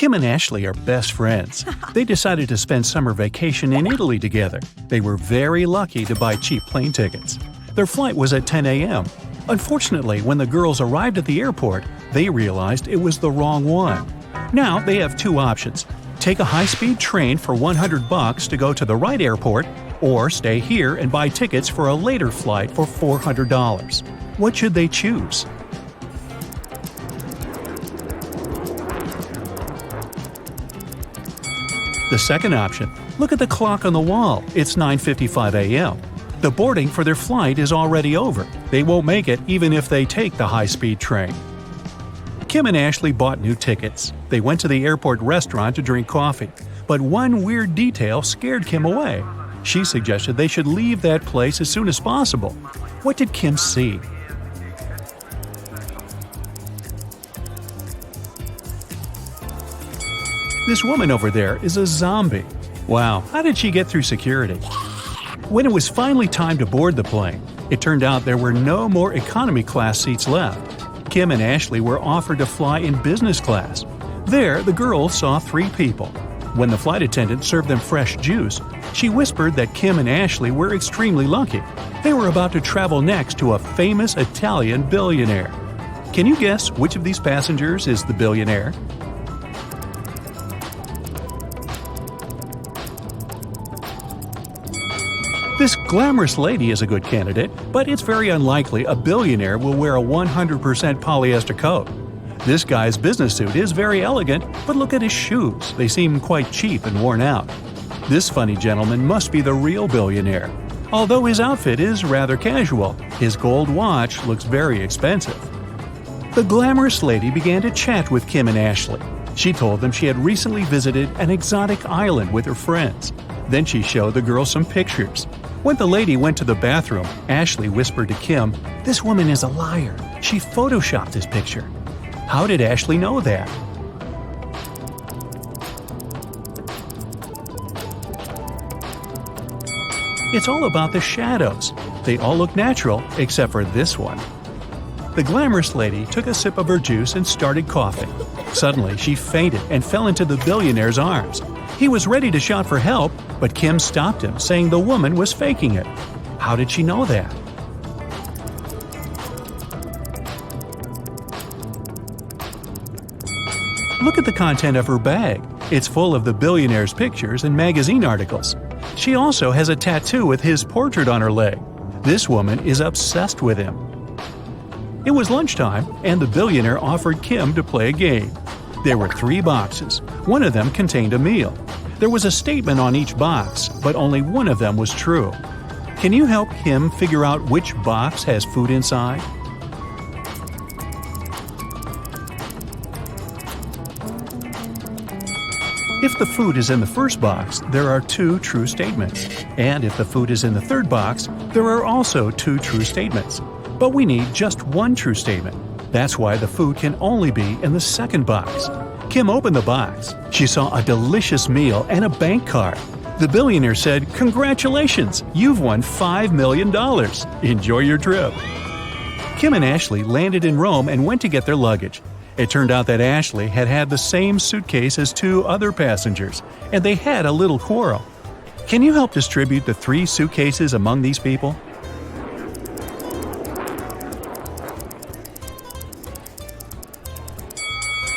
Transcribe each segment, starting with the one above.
Kim and Ashley are best friends. They decided to spend summer vacation in Italy together. They were very lucky to buy cheap plane tickets. Their flight was at 10 a.m. Unfortunately, when the girls arrived at the airport, they realized it was the wrong one. Now they have two options: take a high-speed train for $100 to go to the right airport, or stay here and buy tickets for a later flight for $400. What should they choose? The second option. Look at the clock on the wall. It's 9:55 a.m. The boarding for their flight is already over. They won't make it even if they take the high-speed train. Kim and Ashley bought new tickets. They went to the airport restaurant to drink coffee. But one weird detail scared Kim away. She suggested they should leave that place as soon as possible. What did Kim see? This woman over there is a zombie. Wow, how did she get through security? When it was finally time to board the plane, it turned out there were no more economy class seats left. Kim and Ashley were offered to fly in business class. There, the girls saw three people. When the flight attendant served them fresh juice, she whispered that Kim and Ashley were extremely lucky. They were about to travel next to a famous Italian billionaire. Can you guess which of these passengers is the billionaire? This glamorous lady is a good candidate, but it's very unlikely a billionaire will wear a 100% polyester coat. This guy's business suit is very elegant, but look at his shoes. They seem quite cheap and worn out. This funny gentleman must be the real billionaire. Although his outfit is rather casual, his gold watch looks very expensive. The glamorous lady began to chat with Kim and Ashley. She told them she had recently visited an exotic island with her friends. Then she showed the girls some pictures. When the lady went to the bathroom, Ashley whispered to Kim, "This woman is a liar. She photoshopped this picture." How did Ashley know that? It's all about the shadows. They all look natural except for this one. The glamorous lady took a sip of her juice and started coughing. Suddenly, she fainted and fell into the billionaire's arms. He was ready to shout for help, but Kim stopped him, saying the woman was faking it. How did she know that? Look at the content of her bag. It's full of the billionaire's pictures and magazine articles. She also has a tattoo with his portrait on her leg. This woman is obsessed with him. It was lunchtime, and the billionaire offered Kim to play a game. There were 3 boxes. One of them contained a meal. There was a statement on each box, but only one of them was true. Can you help Kim figure out which box has food inside? If the food is in the first box, there are 2 true statements. And if the food is in the third box, there are also 2 true statements. But we need just 1 true statement. That's why the food can only be in the second box. Kim opened the box. She saw a delicious meal and a bank card. The billionaire said, "Congratulations, you've won $5 million. Enjoy your trip." Kim and Ashley landed in Rome and went to get their luggage. It turned out that Ashley had had the same suitcase as 2 other passengers, and they had a little quarrel. Can you help distribute the 3 suitcases among these people?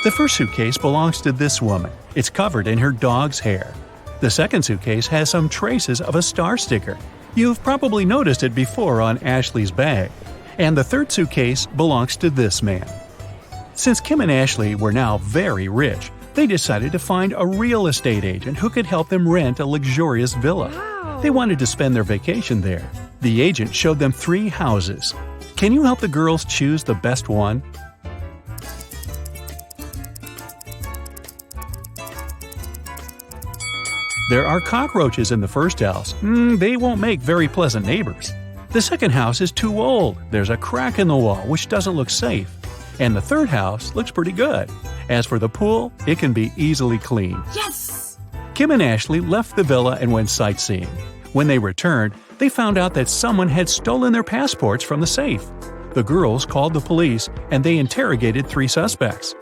The first suitcase belongs to this woman. It's covered in her dog's hair. The second suitcase has some traces of a star sticker. You've probably noticed it before on Ashley's bag. And the third suitcase belongs to this man. Since Kim and Ashley were now very rich, they decided to find a real estate agent who could help them rent a luxurious villa. Wow. They wanted to spend their vacation there. The agent showed them 3 houses. Can you help the girls choose the best one? There are cockroaches in the first house. They won't make very pleasant neighbors. The second house is too old. There's a crack in the wall which doesn't look safe. And the third house looks pretty good. As for the pool, it can be easily cleaned. Yes! Kim and Ashley left the villa and went sightseeing. When they returned, they found out that someone had stolen their passports from the safe. The girls called the police and they interrogated 3 suspects.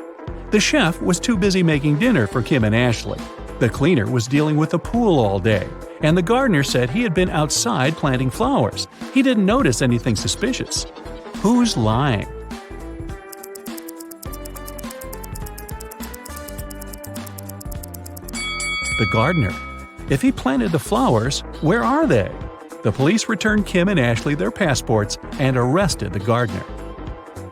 The chef was too busy making dinner for Kim and Ashley. The cleaner was dealing with the pool all day, and the gardener said he had been outside planting flowers. He didn't notice anything suspicious. Who's lying? The gardener. If he planted the flowers, where are they? The police returned Kim and Ashley their passports and arrested the gardener.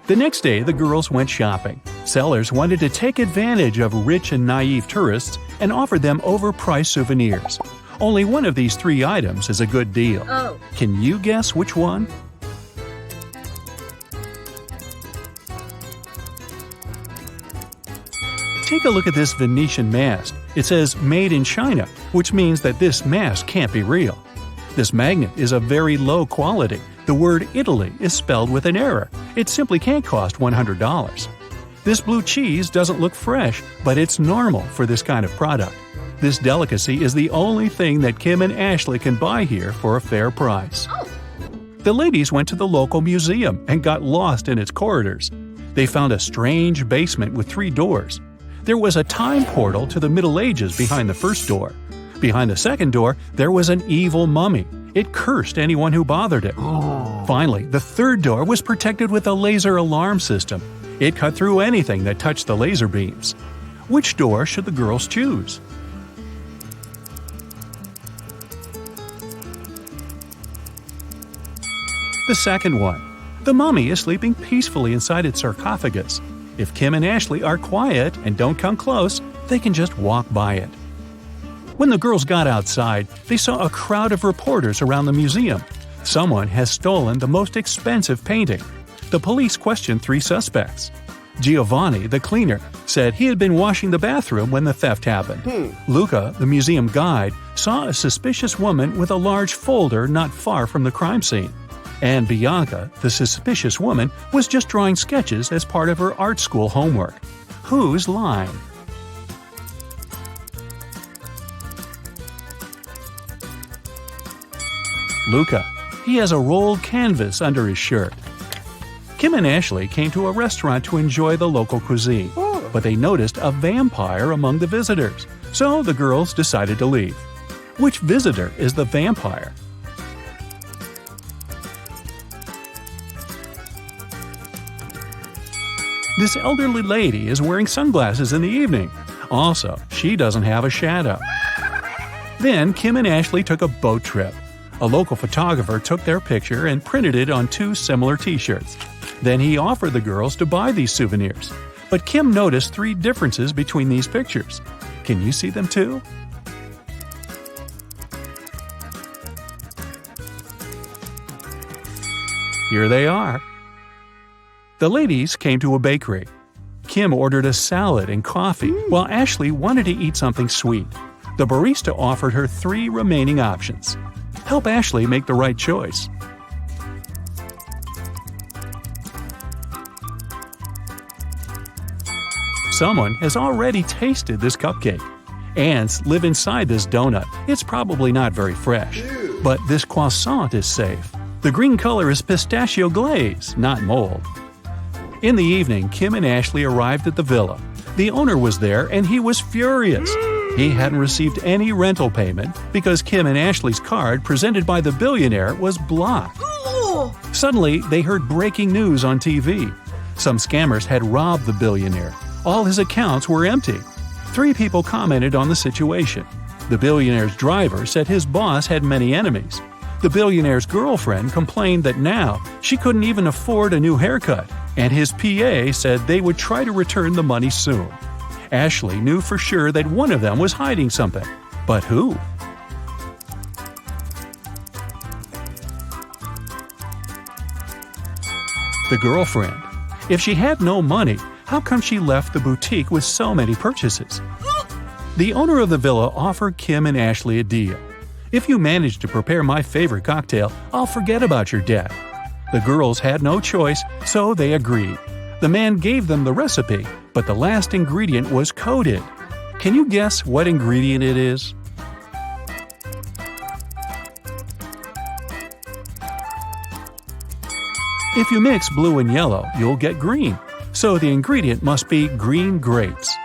The next day, the girls went shopping. Sellers wanted to take advantage of rich and naive tourists and offered them overpriced souvenirs. Only one of these three items is a good deal. Oh. Can you guess which one? Take a look at this Venetian mask. It says "Made in China," which means that this mask can't be real. This magnet is of very low quality. The word Italy is spelled with an error. It simply can't cost $100. This blue cheese doesn't look fresh, but it's normal for this kind of product. This delicacy is the only thing that Kim and Ashley can buy here for a fair price. Oh. The ladies went to the local museum and got lost in its corridors. They found a strange basement with 3 doors. There was a time portal to the Middle Ages behind the first door. Behind the second door, there was an evil mummy. It cursed anyone who bothered it. Finally, the third door was protected with a laser alarm system. It cut through anything that touched the laser beams. Which door should the girls choose? The second one. The mummy is sleeping peacefully inside its sarcophagus. If Kim and Ashley are quiet and don't come close, they can just walk by it. When the girls got outside, they saw a crowd of reporters around the museum. Someone has stolen the most expensive painting. The police questioned 3 suspects. Giovanni, the cleaner, said he had been washing the bathroom when the theft happened. Luca, the museum guide, saw a suspicious woman with a large folder not far from the crime scene. And Bianca, the suspicious woman, was just drawing sketches as part of her art school homework. Who's lying? Luca. He has a rolled canvas under his shirt. Kim and Ashley came to a restaurant to enjoy the local cuisine, but they noticed a vampire among the visitors, so the girls decided to leave. Which visitor is the vampire? This elderly lady is wearing sunglasses in the evening. Also, she doesn't have a shadow. Then Kim and Ashley took a boat trip. A local photographer took their picture and printed it on 2 similar t-shirts. Then he offered the girls to buy these souvenirs. But Kim noticed 3 differences between these pictures. Can you see them too? Here they are. The ladies came to a bakery. Kim ordered a salad and coffee, while Ashley wanted to eat something sweet. The barista offered her 3 remaining options. Help Ashley make the right choice. Someone has already tasted this cupcake. Ants live inside this donut. It's probably not very fresh. But this croissant is safe. The green color is pistachio glaze, not mold. In the evening, Kim and Ashley arrived at the villa. The owner was there and he was furious. He hadn't received any rental payment because Kim and Ashley's card presented by the Billionaire was blocked. Suddenly, they heard breaking news on TV. Some scammers had robbed the Billionaire. All his accounts were empty. 3 people commented on the situation. The Billionaire's driver said his boss had many enemies. The Billionaire's girlfriend complained that now she couldn't even afford a new haircut, and his PA said they would try to return the money soon. Ashley knew for sure that one of them was hiding something. But who? The girlfriend. If she had no money, how come she left the boutique with so many purchases? The owner of the villa offered Kim and Ashley a deal. If you manage to prepare my favorite cocktail, I'll forget about your debt. The girls had no choice, so they agreed. The man gave them the recipe, but the last ingredient was coded. Can you guess what ingredient it is? If you mix blue and yellow, you'll get green. so the ingredient must be green grapes.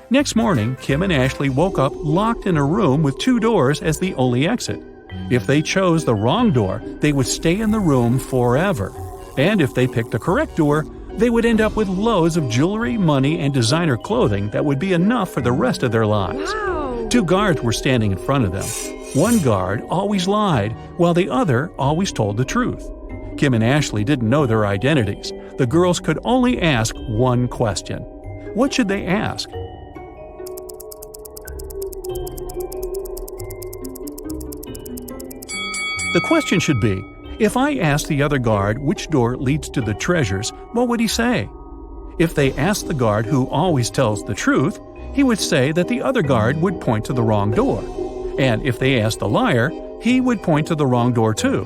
Next morning, Kim and Ashley woke up locked in a room with 2 doors as the only exit. If they chose the wrong door, they would stay in the room forever. And if they picked the correct door, they would end up with loads of jewelry, money, and designer clothing that would be enough for the rest of their lives. Wow. 2 guards were standing in front of them. One guard always lied, while the other always told the truth. Kim and Ashley didn't know their identities. The girls could only ask one question. What should they ask? The question should be, if I asked the other guard which door leads to the treasures, what would he say? If they asked the guard who always tells the truth, he would say that the other guard would point to the wrong door. And if they asked the liar, he would point to the wrong door too.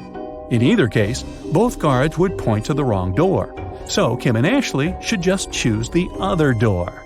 In either case, both guards would point to the wrong door. So Kim and Ashley should just choose the other door.